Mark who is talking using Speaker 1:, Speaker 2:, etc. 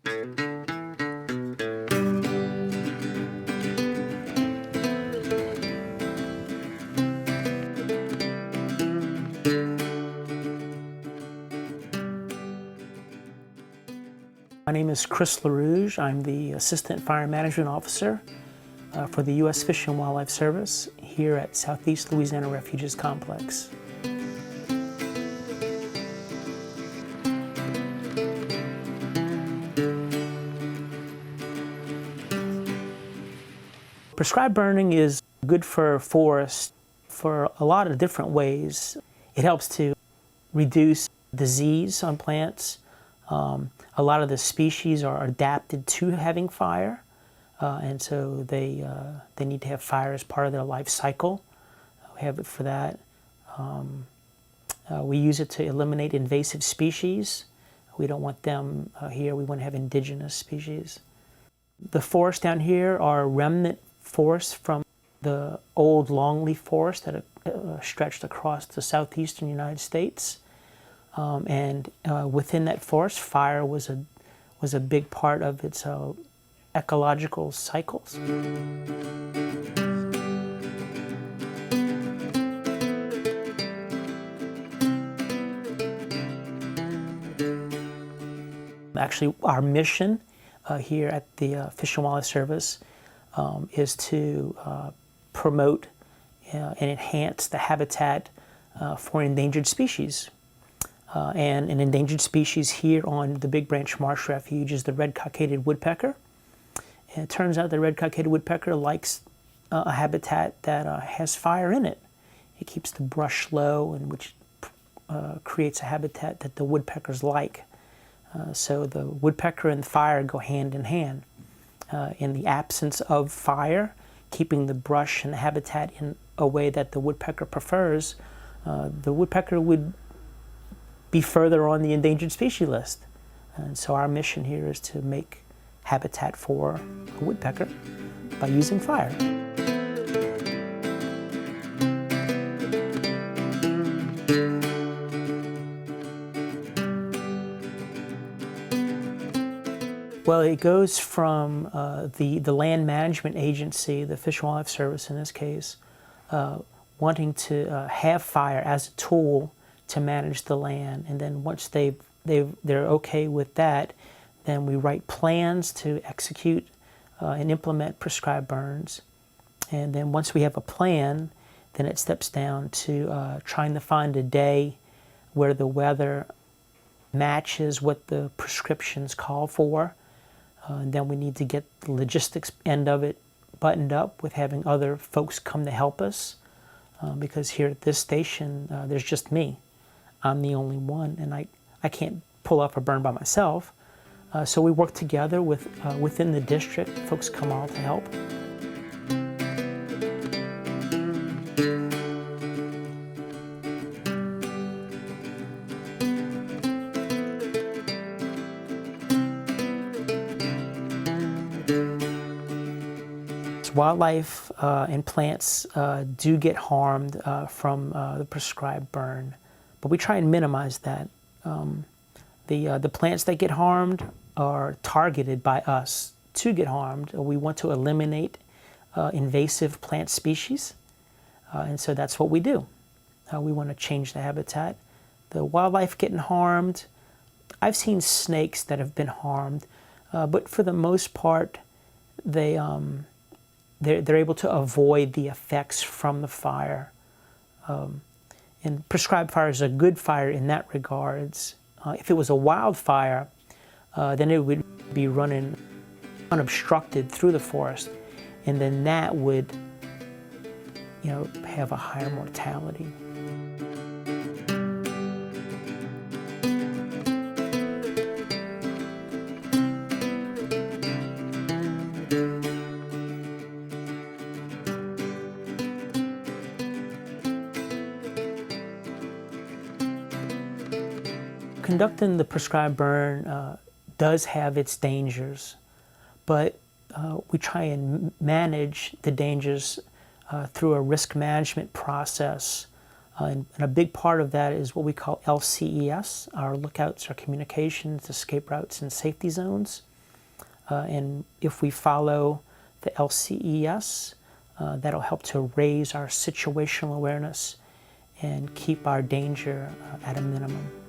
Speaker 1: My name is Rouge. I'm the Assistant Fire Management Officer for the U.S. Fish and Wildlife Service here at Southeast Louisiana Refuges Complex. Prescribed burning is good for forests for a lot of different ways. It helps to reduce disease on plants. A lot of the species are adapted to having fire, and so they need to have fire as part of their life cycle. We have it for that. We use it to eliminate invasive species. We don't want them here. We want to have indigenous species. The forests down here are remnant forests from the old longleaf forest that stretched across the southeastern United States. Within that forest, fire was a big part of its ecological cycles. Actually, our mission here at the Fish and Wildlife Service is to promote and enhance the habitat for endangered species. And an endangered species here on the Big Branch Marsh Refuge is the red-cockaded woodpecker. And it turns out the red-cockaded woodpecker likes a habitat that has fire in it. It keeps the brush low, and which creates a habitat that the woodpeckers like. So the woodpecker and fire go hand in hand. In the absence of fire, keeping the brush and the habitat in a way that the woodpecker prefers, the woodpecker would be further on the endangered species list. And so our mission here is to make habitat for a woodpecker by using fire. Well, it goes from the land management agency, the Fish and Wildlife Service in this case, wanting to have fire as a tool to manage the land, and then once they're okay with that, then we write plans to execute and implement prescribed burns. And then once we have a plan, then it steps down to trying to find a day where the weather matches what the prescriptions call for. And then we need to get the logistics end of it buttoned up with having other folks come to help us, because here at this station there's just me. I'm the only one, and I can't pull off a burn by myself. So we work together with within the district. Folks come all to help. Wildlife and plants do get harmed from the prescribed burn, but we try and minimize that. The plants that get harmed are targeted by us to get harmed. We want to eliminate invasive plant species, and so that's what we do. We want to change the habitat. The wildlife getting harmed, I've seen snakes that have been harmed, but for the most part, they're able to avoid the effects from the fire. And prescribed fire is a good fire in that regards. If it was a wildfire, then it would be running unobstructed through the forest, and then that would, have a higher mortality. Conducting the prescribed burn does have its dangers, but we try and manage the dangers through a risk management process. And a big part of that is what we call LCES, our lookouts, our communications, escape routes, and safety zones. And if we follow the LCES, that'll help to raise our situational awareness and keep our danger at a minimum.